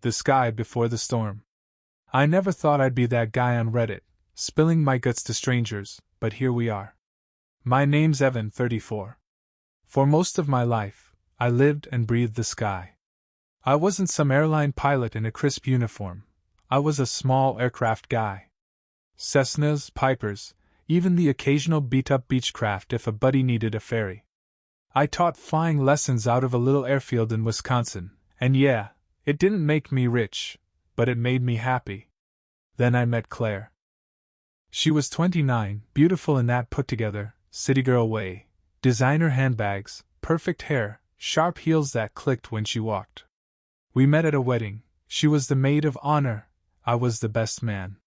The sky before the storm. I never thought I'd be that guy on Reddit, spilling my guts to strangers, but here we are. My name's Evan, 34. For most of my life, I lived and breathed the sky. I wasn't some airline pilot in a crisp uniform. I was a small aircraft guy. Cessnas, Pipers, even the occasional beat-up Beechcraft if a buddy needed a ferry. I taught flying lessons out of a little airfield in Wisconsin, and yeah, it didn't make me rich, but it made me happy. Then I met Claire. She was 29, beautiful in that put-together, city girl way, designer handbags, perfect hair, sharp heels that clicked when she walked. We met at a wedding. She was the maid of honor, I was the best man.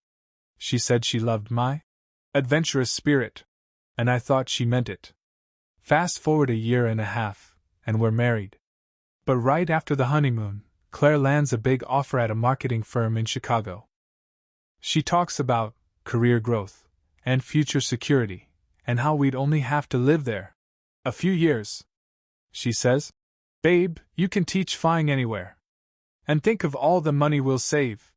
She said she loved my adventurous spirit, and I thought she meant it. Fast forward a year and a half, and we're married. But right after the honeymoon, Claire lands a big offer at a marketing firm in Chicago. She talks about career growth and future security, and how we'd only have to live there a few years. She says, "Babe, you can teach flying anywhere. And think of all the money we'll save."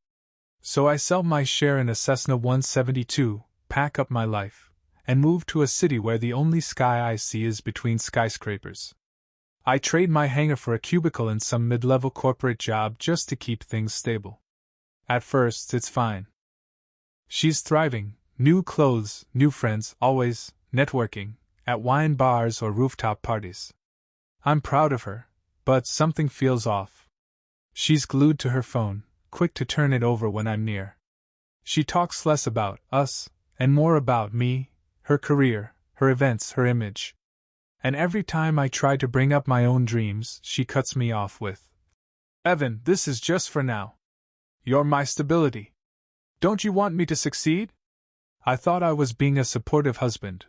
So I sell my share in a Cessna 172, pack up my life, and move to a city where the only sky I see is between skyscrapers. I trade my hangar for a cubicle in some mid-level corporate job just to keep things stable. At first, it's fine. She's thriving, new clothes, new friends, always networking, at wine bars or rooftop parties. I'm proud of her, but something feels off. She's glued to her phone, quick to turn it over when I'm near. She talks less about us, and more about me, her career, her events, her image. And every time I try to bring up my own dreams, she cuts me off with, "Evan, this is just for now. You're my stability. Don't you want me to succeed?" I thought I was being a supportive husband.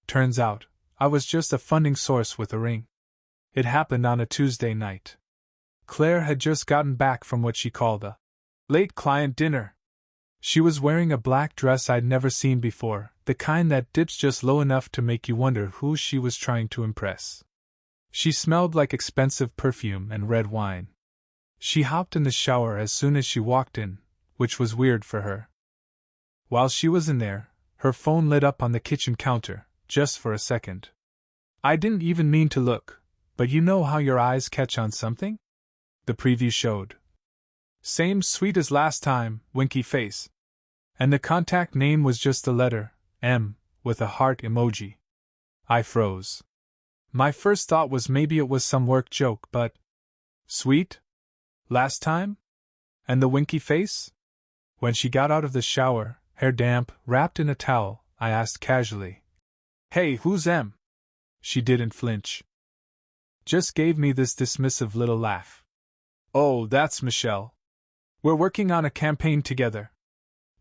Turns out, I was just a funding source with a ring. It happened on a Tuesday night. Claire had just gotten back from what she called a late client dinner. She was wearing a black dress I'd never seen before, the kind that dips just low enough to make you wonder who she was trying to impress. She smelled like expensive perfume and red wine. She hopped in the shower as soon as she walked in, which was weird for her. While she was in there, her phone lit up on the kitchen counter, just for a second. I didn't even mean to look, but you know how your eyes catch on something? The preview showed. Same sweet as last time, winky face. And the contact name was just the letter M, with a heart emoji. I froze. My first thought was maybe it was some work joke, but sweet? Last time? And the winky face? When she got out of the shower, hair damp, wrapped in a towel, I asked casually, "Hey, who's M?" She didn't flinch. Just gave me this dismissive little laugh. "Oh, that's Michelle. We're working on a campaign together.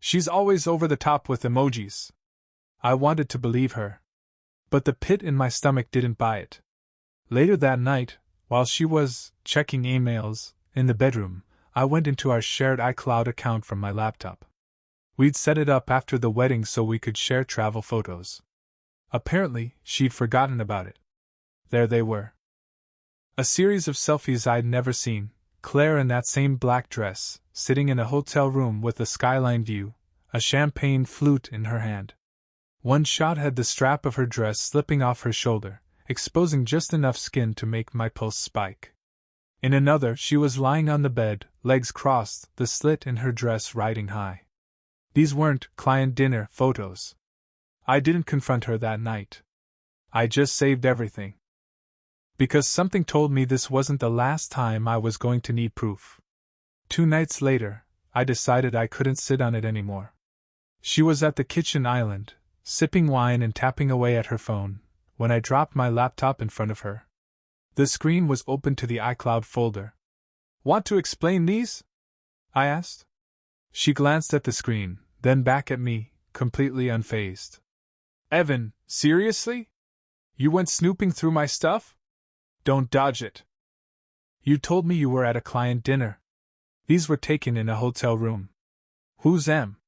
She's always over the top with emojis." I wanted to believe her. But the pit in my stomach didn't buy it. Later that night, while she was checking emails in the bedroom, I went into our shared iCloud account from my laptop. We'd set it up after the wedding so we could share travel photos. Apparently, she'd forgotten about it. There they were. A series of selfies I'd never seen. Claire in that same black dress, sitting in a hotel room with a skyline view, a champagne flute in her hand. One shot had the strap of her dress slipping off her shoulder, exposing just enough skin to make my pulse spike. In another, she was lying on the bed, legs crossed, the slit in her dress riding high. These weren't client dinner photos. I didn't confront her that night. I just saved everything. Because something told me this wasn't the last time I was going to need proof. 2 nights later, I decided I couldn't sit on it anymore. She was at the kitchen island, sipping wine and tapping away at her phone, when I dropped my laptop in front of her. The screen was open to the iCloud folder. "Want to explain these?" I asked. She glanced at the screen, then back at me, completely unfazed. "Evan, seriously? You went snooping through my stuff? Don't dodge it. You told me you were at a client dinner. These were taken in a hotel room. Who's M?"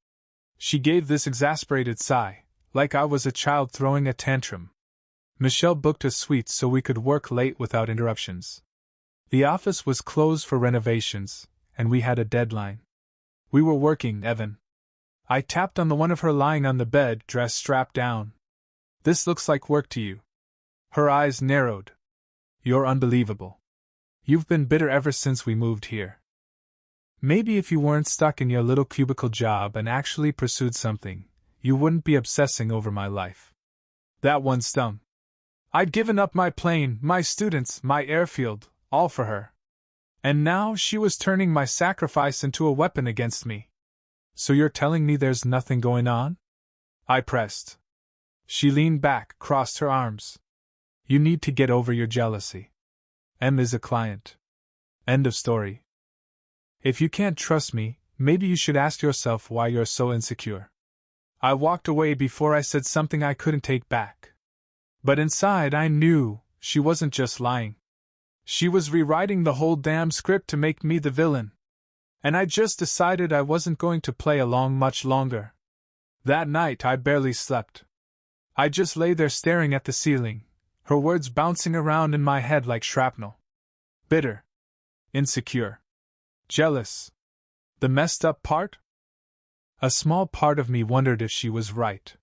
She gave this exasperated sigh, like I was a child throwing a tantrum. "Michelle booked a suite so we could work late without interruptions. The office was closed for renovations, and we had a deadline. We were working, Evan. I tapped on the one of her lying on the bed, dress strapped down. This looks like work to you. Her eyes narrowed. You're unbelievable. You've been bitter ever since we moved here. Maybe if you weren't stuck in your little cubicle job and actually pursued something, you wouldn't be obsessing over my life. That one stung. I'd given up my plane, my students, my airfield, all for her. And now she was turning my sacrifice into a weapon against me. So you're telling me there's nothing going on? I pressed. She leaned back, crossed her arms. You need to get over your jealousy. M is a client. End of story. If you can't trust me, maybe you should ask yourself why you're so insecure. I walked away before I said something I couldn't take back. But inside I knew she wasn't just lying. She was rewriting the whole damn script to make me the villain. And I just decided I wasn't going to play along much longer. That night I barely slept. I just lay there staring at the ceiling, her words bouncing around in my head like shrapnel. Bitter. Insecure. Jealous. The messed up part? A small part of me wondered if she was right.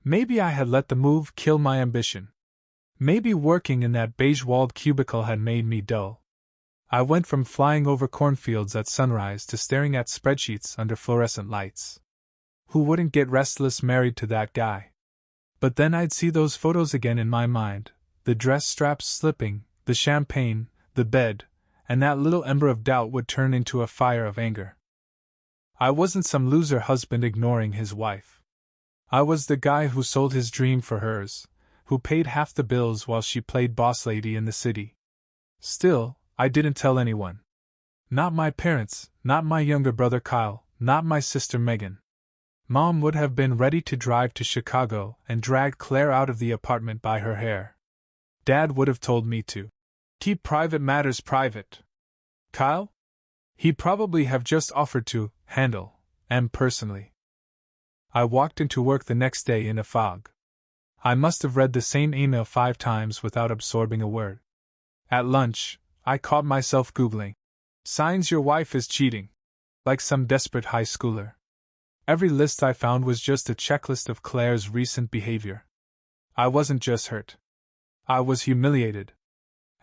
Maybe I had let the move kill my ambition. Maybe working in that beige-walled cubicle had made me dull. I went from flying over cornfields at sunrise to staring at spreadsheets under fluorescent lights. Who wouldn't get restless married to that guy? But then I'd see those photos again in my mind, the dress straps slipping, the champagne, the bed, and that little ember of doubt would turn into a fire of anger. I wasn't some loser husband ignoring his wife. I was the guy who sold his dream for hers, who paid half the bills while she played boss lady in the city. Still, I didn't tell anyone. Not my parents, not my younger brother Kyle, not my sister Megan. Mom would have been ready to drive to Chicago and drag Claire out of the apartment by her hair. Dad would have told me to keep private matters private. Kyle? He'd probably have just offered to handle M personally. I walked into work the next day in a fog. I must have read the same email 5 times without absorbing a word. At lunch, I caught myself Googling signs your wife is cheating, like some desperate high schooler. Every list I found was just a checklist of Claire's recent behavior. I wasn't just hurt. I was humiliated.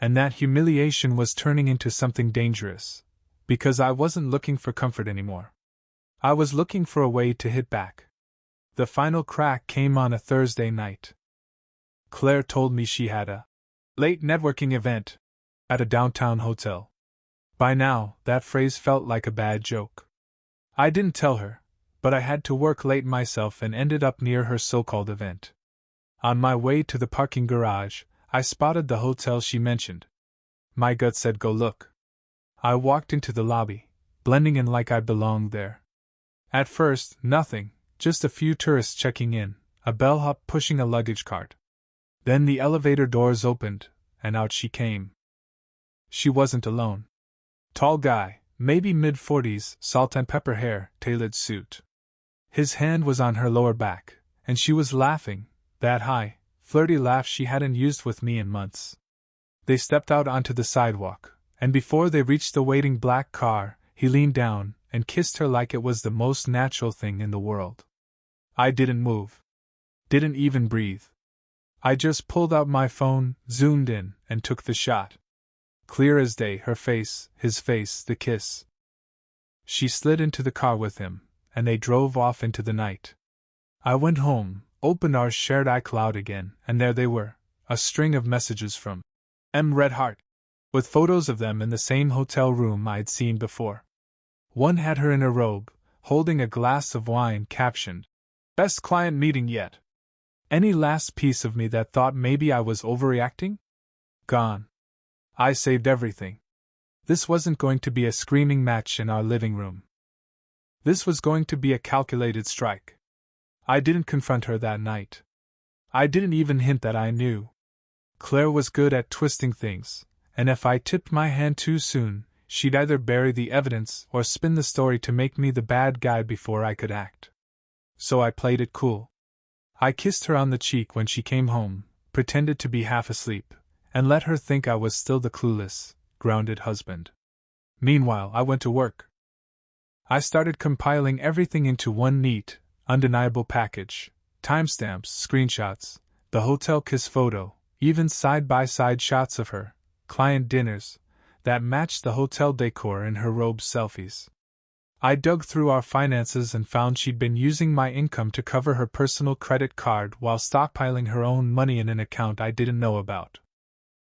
And that humiliation was turning into something dangerous, because I wasn't looking for comfort anymore. I was looking for a way to hit back. The final crack came on a Thursday night. Claire told me she had a late networking event at a downtown hotel. By now, that phrase felt like a bad joke. I didn't tell her, but I had to work late myself and ended up near her so-called event. On my way to the parking garage, I spotted the hotel she mentioned. My gut said go look. I walked into the lobby, blending in like I belonged there. At first, nothing, just a few tourists checking in, a bellhop pushing a luggage cart. Then the elevator doors opened, and out she came. She wasn't alone. Tall guy, maybe mid-40s, salt and pepper hair, tailored suit. His hand was on her lower back, and she was laughing, that high, flirty laugh she hadn't used with me in months. They stepped out onto the sidewalk, and before they reached the waiting black car, he leaned down and kissed her like it was the most natural thing in the world. I didn't move. Didn't even breathe. I just pulled out my phone, zoomed in, and took the shot. Clear as day, her face, his face, the kiss. She slid into the car with him, and they drove off into the night. I went home, opened our shared iCloud again, and there they were, a string of messages from M. Redheart, with photos of them in the same hotel room I'd seen before. One had her in a robe, holding a glass of wine captioned, "Best client meeting yet." Any last piece of me that thought maybe I was overreacting? Gone. I saved everything. This wasn't going to be a screaming match in our living room. This was going to be a calculated strike. I didn't confront her that night. I didn't even hint that I knew. Claire was good at twisting things, and if I tipped my hand too soon, she'd either bury the evidence or spin the story to make me the bad guy before I could act. So I played it cool. I kissed her on the cheek when she came home, pretended to be half asleep, and let her think I was still the clueless, grounded husband. Meanwhile, I went to work. I started compiling everything into one neat, undeniable package: timestamps, screenshots, the hotel kiss photo, even side-by-side shots of her, client dinners, that matched the hotel decor in her robe selfies. I dug through our finances and found she'd been using my income to cover her personal credit card while stockpiling her own money in an account I didn't know about.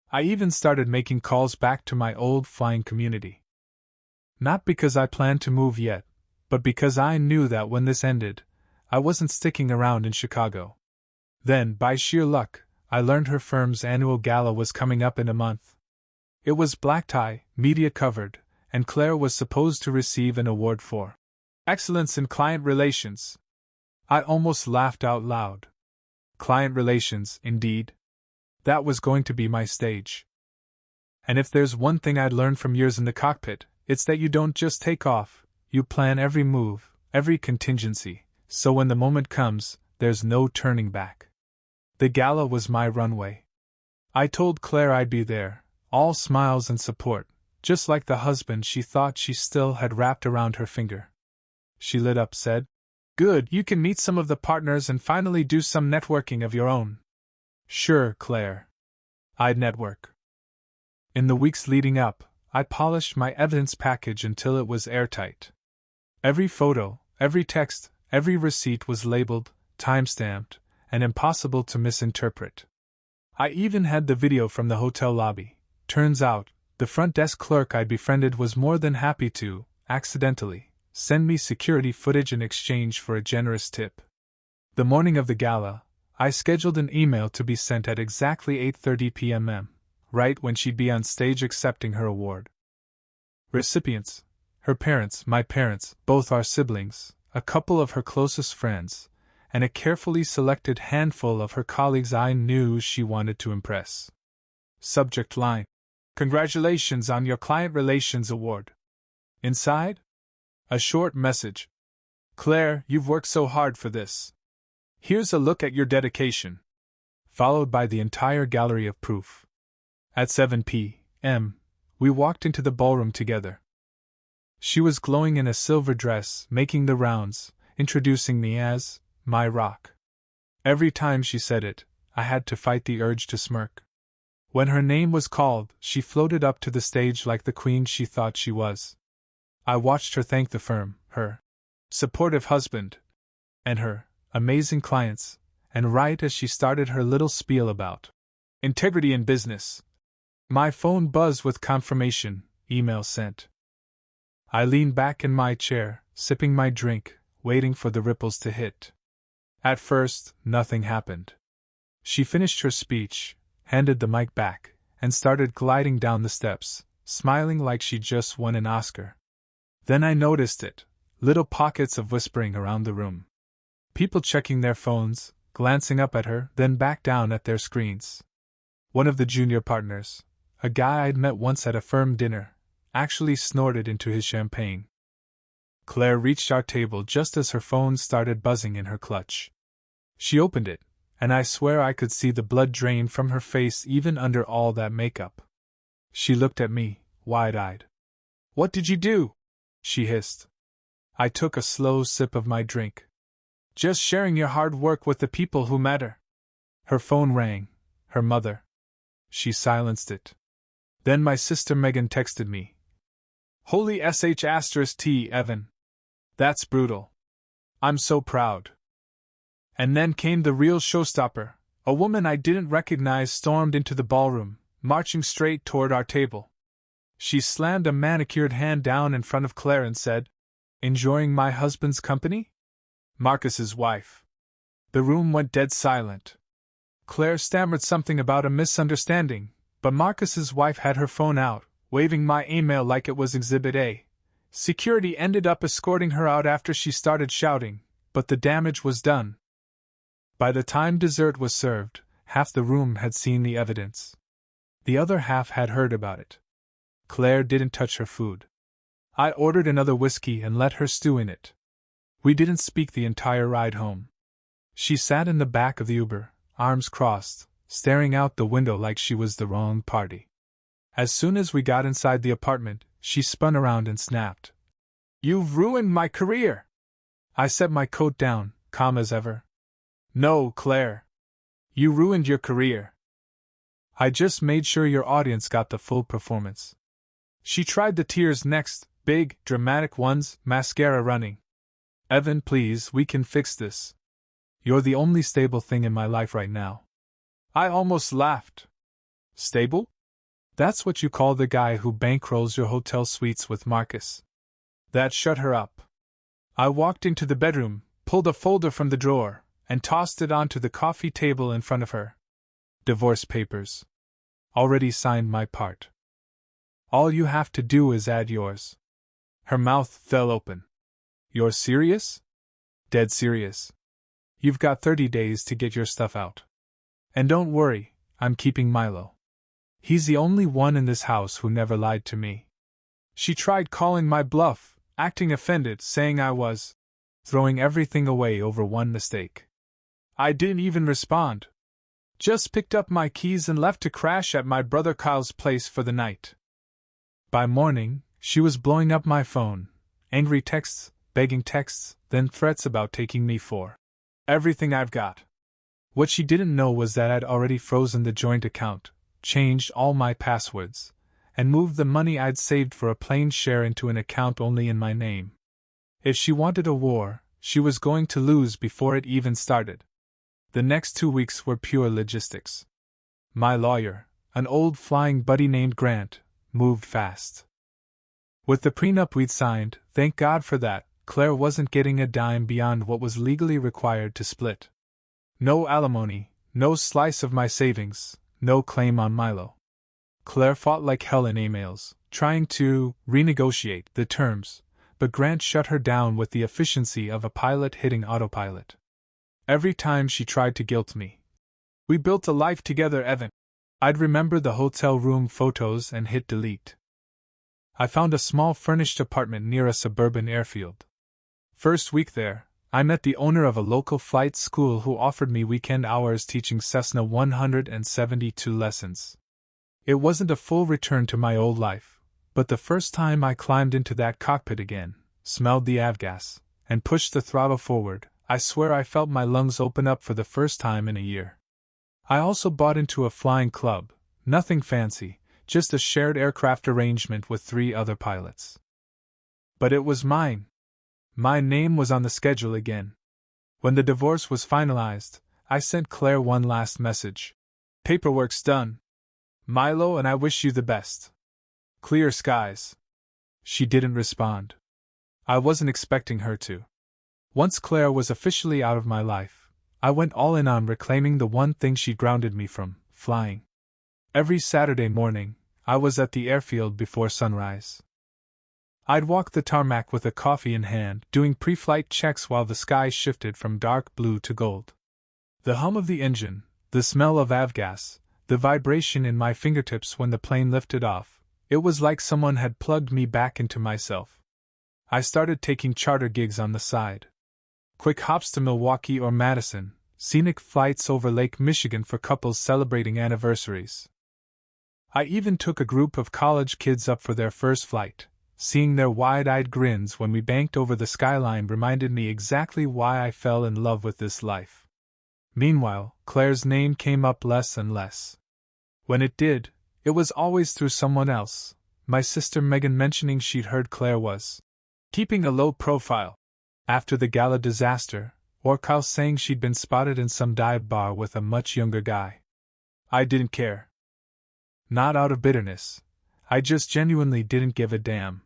I even started making calls back to my old flying community. Not because I planned to move yet, but because I knew that when this ended, I wasn't sticking around in Chicago. Then, by sheer luck, I learned her firm's annual gala was coming up in a month. It was black tie, media covered, and Claire was supposed to receive an award for excellence in client relations. I almost laughed out loud. Client relations, indeed. That was going to be my stage. And if there's one thing I'd learned from years in the cockpit, it's that you don't just take off, you plan every move, every contingency, so when the moment comes, there's no turning back. The gala was my runway. I told Claire I'd be there, all smiles and support, just like the husband she thought she still had wrapped around her finger. She lit up, said, "Good, you can meet some of the partners and finally do some networking of your own." Sure, Claire. I'd network. In the weeks leading up, I polished my evidence package until it was airtight. Every photo, every text, every receipt was labeled, time-stamped, and impossible to misinterpret. I even had the video from the hotel lobby. Turns out, the front desk clerk I'd befriended was more than happy to, accidentally, send me security footage in exchange for a generous tip. The morning of the gala, I scheduled an email to be sent at exactly 8:30 p.m., right when she'd be on stage accepting her award. Recipients: her parents, my parents, both our siblings, a couple of her closest friends, and a carefully selected handful of her colleagues I knew she wanted to impress. Subject line: "Congratulations on your Client Relations Award." Inside? A short message: "Claire, you've worked so hard for this. Here's a look at your dedication." Followed by the entire gallery of proof. At 7 p.m., we walked into the ballroom together. She was glowing in a silver dress, making the rounds, introducing me as my rock. Every time she said it, I had to fight the urge to smirk. When her name was called, she floated up to the stage like the queen she thought she was. I watched her thank the firm, her supportive husband, and her amazing clients, and right as she started her little spiel about integrity in business, my phone buzzed with confirmation, email sent. I leaned back in my chair, sipping my drink, waiting for the ripples to hit. At first, nothing happened. She finished her speech, handed the mic back, and started gliding down the steps, smiling like she just won an Oscar. Then I noticed it, little pockets of whispering around the room. People checking their phones, glancing up at her, then back down at their screens. One of the junior partners, a guy I'd met once at a firm dinner, actually snorted into his champagne. Claire reached our table just as her phone started buzzing in her clutch. She opened it, and I swear I could see the blood drain from her face even under all that makeup. She looked at me, wide-eyed. "What did you do?" she hissed. I took a slow sip of my drink. "Just sharing your hard work with the people who matter." Her phone rang. Her mother. She silenced it. Then my sister Megan texted me. "Holy sh*T, Evan. That's brutal. I'm so proud." And then came the real showstopper. A woman I didn't recognize stormed into the ballroom, marching straight toward our table. She slammed a manicured hand down in front of Claire and said, "Enjoying my husband's company? Marcus's wife." The room went dead silent. Claire stammered something about a misunderstanding, but Marcus's wife had her phone out, waving my email like it was Exhibit A. Security ended up escorting her out after she started shouting, but the damage was done. By the time dessert was served, half the room had seen the evidence. The other half had heard about it. Claire didn't touch her food. I ordered another whiskey and let her stew in it. We didn't speak the entire ride home. She sat in the back of the Uber, arms crossed, staring out the window like she was the wrong party. As soon as we got inside the apartment, she spun around and snapped. You've ruined my career! I set my coat down, calm as ever. No, Claire. You ruined your career. I just made sure your audience got the full performance. She tried the tears next, big, dramatic ones, mascara running. Evan, please, we can fix this. You're the only stable thing in my life right now. I almost laughed. Stable? That's what you call the guy who bankrolls your hotel suites with Marcus. That shut her up. I walked into the bedroom, pulled a folder from the drawer, and tossed it onto the coffee table in front of her. Divorce papers. Already signed my part. All you have to do is add yours. Her mouth fell open. You're serious? Dead serious. You've got 30 days to get your stuff out. And don't worry, I'm keeping Milo. He's the only one in this house who never lied to me. She tried calling my bluff, acting offended, saying I was throwing everything away over one mistake. I didn't even respond. Just picked up my keys and left to crash at my brother Kyle's place for the night. By morning, she was blowing up my phone. Angry texts, begging texts, then threats about taking me for everything I've got. What she didn't know was that I'd already frozen the joint account, changed all my passwords, and moved the money I'd saved for a plane share into an account only in my name. If she wanted a war, she was going to lose before it even started. The next 2 weeks were pure logistics. My lawyer, an old flying buddy named Grant, moved fast. With the prenup we'd signed, thank God for that, Claire wasn't getting a dime beyond what was legally required to split. No alimony, no slice of my savings, no claim on Milo. Claire fought like hell in emails, trying to renegotiate the terms, but Grant shut her down with the efficiency of a pilot hitting autopilot. Every time she tried to guilt me. We built a life together, Evan. I'd remember the hotel room photos and hit delete. I found a small furnished apartment near a suburban airfield. First week there, I met the owner of a local flight school who offered me weekend hours teaching Cessna 172 lessons. It wasn't a full return to my old life, but the first time I climbed into that cockpit again, smelled the avgas, and pushed the throttle forward, I swear I felt my lungs open up for the first time in a year. I also bought into a flying club, nothing fancy, just a shared aircraft arrangement with 3 other pilots. But it was mine. My name was on the schedule again. When the divorce was finalized, I sent Claire one last message. Paperwork's done. Milo and I wish you the best. Clear skies. She didn't respond. I wasn't expecting her to. Once Claire was officially out of my life, I went all in on reclaiming the one thing she grounded me from, flying. Every Saturday morning, I was at the airfield before sunrise. I'd walk the tarmac with a coffee in hand, doing pre-flight checks while the sky shifted from dark blue to gold. The hum of the engine, the smell of avgas, the vibration in my fingertips when the plane lifted off, it was like someone had plugged me back into myself. I started taking charter gigs on the side. Quick hops to Milwaukee or Madison, scenic flights over Lake Michigan for couples celebrating anniversaries. I even took a group of college kids up for their first flight. Seeing their wide-eyed grins when we banked over the skyline reminded me exactly why I fell in love with this life. Meanwhile, Claire's name came up less and less. When it did, it was always through someone else, my sister Megan mentioning she'd heard Claire was keeping a low profile after the gala disaster, or Kyle saying she'd been spotted in some dive bar with a much younger guy. I didn't care. Not out of bitterness. I just genuinely didn't give a damn.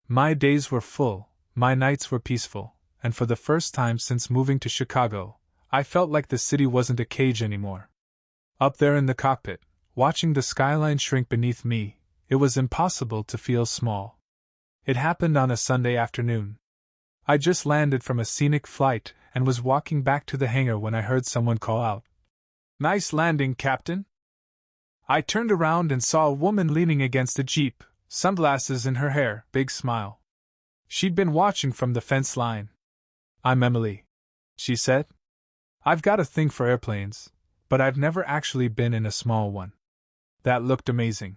My days were full, my nights were peaceful, and for the first time since moving to Chicago, I felt like the city wasn't a cage anymore. Up there in the cockpit, watching the skyline shrink beneath me, it was impossible to feel small. It happened on a Sunday afternoon. I just landed from a scenic flight and was walking back to the hangar when I heard someone call out, "Nice landing, Captain." I turned around and saw a woman leaning against a jeep, sunglasses in her hair, big smile. She'd been watching from the fence line. "I'm Emily," she said. "I've got a thing for airplanes, but I've never actually been in a small one." That looked amazing.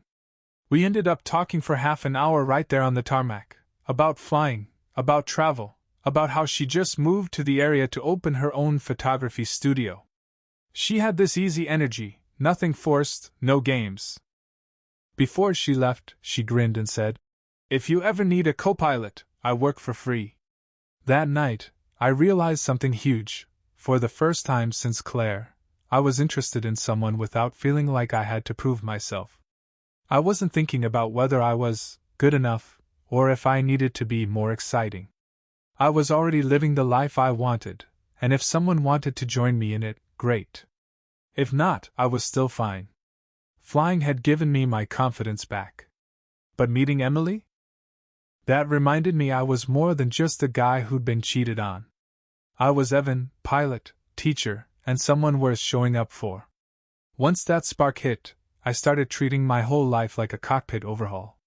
We ended up talking for half an hour right there on the tarmac, about flying, about travel, about how she just moved to the area to open her own photography studio. She had this easy energy, nothing forced, no games. Before she left, she grinned and said, "If you ever need a co-pilot, I work for free." That night, I realized something huge. For the first time since Claire, I was interested in someone without feeling like I had to prove myself. I wasn't thinking about whether I was good enough, or if I needed to be more exciting. I was already living the life I wanted, and if someone wanted to join me in it, great. If not, I was still fine. Flying had given me my confidence back. But meeting Emily? That reminded me I was more than just the guy who'd been cheated on. I was Evan, pilot, teacher, and someone worth showing up for. Once that spark hit, I started treating my whole life like a cockpit overhaul.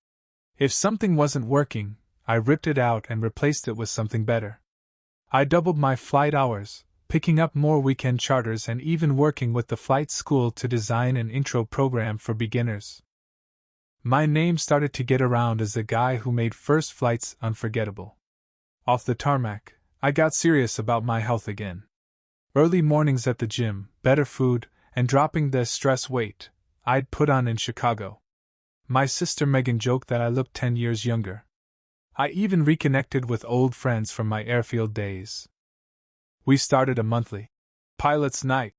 If something wasn't working, I ripped it out and replaced it with something better. I doubled my flight hours, picking up more weekend charters and even working with the flight school to design an intro program for beginners. My name started to get around as the guy who made first flights unforgettable. Off the tarmac, I got serious about my health again. Early mornings at the gym, better food, and dropping the stress weight I'd put on in Chicago. My sister Megan joked that I looked 10 years younger. I even reconnected with old friends from my airfield days. We started a monthly pilot's night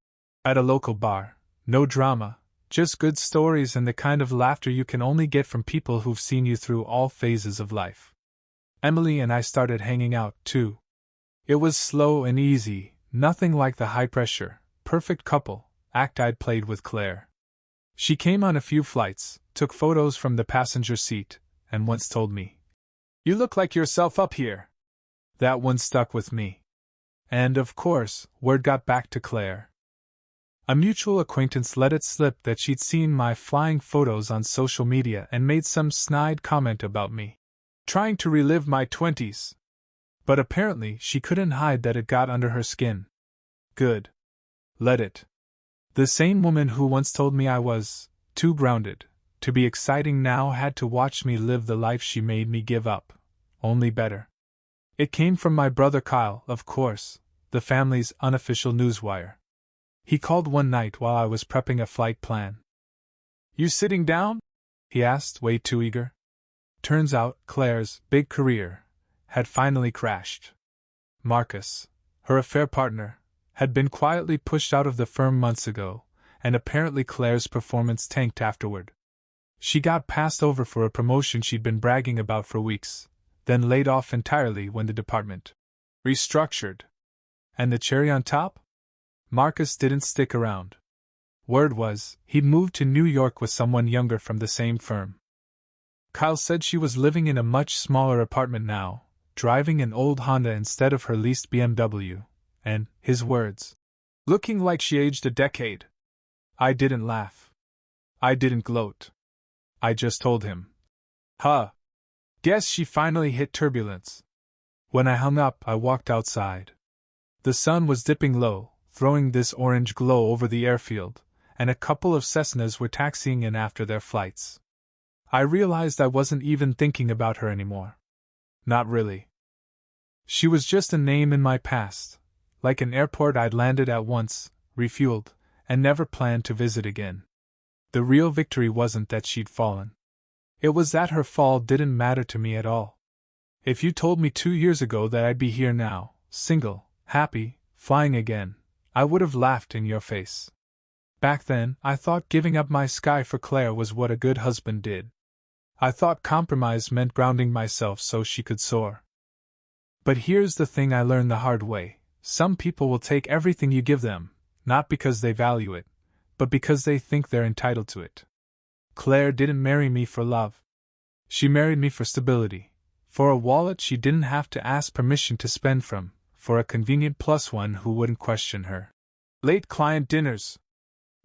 at a local bar. No drama, just good stories and the kind of laughter you can only get from people who've seen you through all phases of life. Emily and I started hanging out, too. It was slow and easy, nothing like the high-pressure, perfect couple act I'd played with Claire. She came on a few flights, took photos from the passenger seat, and once told me, "You look like yourself up here." That one stuck with me. And, of course, word got back to Claire. A mutual acquaintance let it slip that she'd seen my flying photos on social media and made some snide comment about me trying to relive my 20s. But apparently she couldn't hide that it got under her skin. Good. Let it. The same woman who once told me I was too grounded to be exciting now had to watch me live the life she made me give up, only better. It came from my brother Kyle, of course, the family's unofficial newswire. He called one night while I was prepping a flight plan. "You sitting down?" he asked, way too eager. Turns out, Claire's big career had finally crashed. Marcus, her affair partner, had been quietly pushed out of the firm months ago, and apparently Claire's performance tanked afterward. She got passed over for a promotion she'd been bragging about for weeks, then laid off entirely when the department restructured. And the cherry on top? Marcus didn't stick around. Word was, he'd moved to New York with someone younger from the same firm. Kyle said she was living in a much smaller apartment now, driving an old Honda instead of her leased BMW, and, his words, looking like she aged a decade. I didn't laugh. I didn't gloat. I just told him, "Huh. Guess she finally hit turbulence." When I hung up, I walked outside. The sun was dipping low, throwing this orange glow over the airfield, and a couple of Cessnas were taxiing in after their flights. I realized I wasn't even thinking about her anymore. Not really. She was just a name in my past, like an airport I'd landed at once, refueled, and never planned to visit again. The real victory wasn't that she'd fallen. It was that her fall didn't matter to me at all. If you told me 2 years ago that I'd be here now, single, happy, flying again, I would have laughed in your face. Back then, I thought giving up my sky for Claire was what a good husband did. I thought compromise meant grounding myself so she could soar. But here's the thing I learned the hard way. Some people will take everything you give them, not because they value it, but because they think they're entitled to it. Claire didn't marry me for love. She married me for stability, for a wallet she didn't have to ask permission to spend from, for a convenient plus one who wouldn't question her. Late client dinners.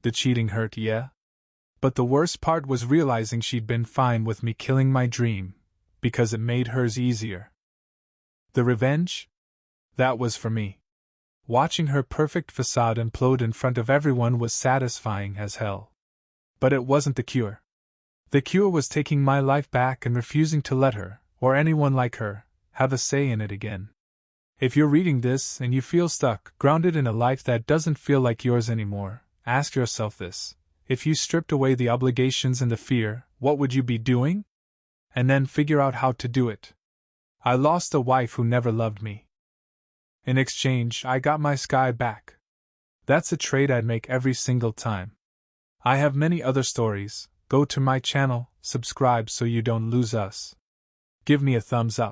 The cheating hurt, yeah? But the worst part was realizing she'd been fine with me killing my dream, because it made hers easier. The revenge? That was for me. Watching her perfect facade implode in front of everyone was satisfying as hell. But it wasn't the cure. The cure was taking my life back and refusing to let her, or anyone like her, have a say in it again. If you're reading this and you feel stuck, grounded in a life that doesn't feel like yours anymore, ask yourself this: if you stripped away the obligations and the fear, what would you be doing? And then figure out how to do it. I lost a wife who never loved me. In exchange, I got my sky back. That's a trade I'd make every single time. I have many other stories. Go to my channel, subscribe so you don't lose us. Give me a thumbs up.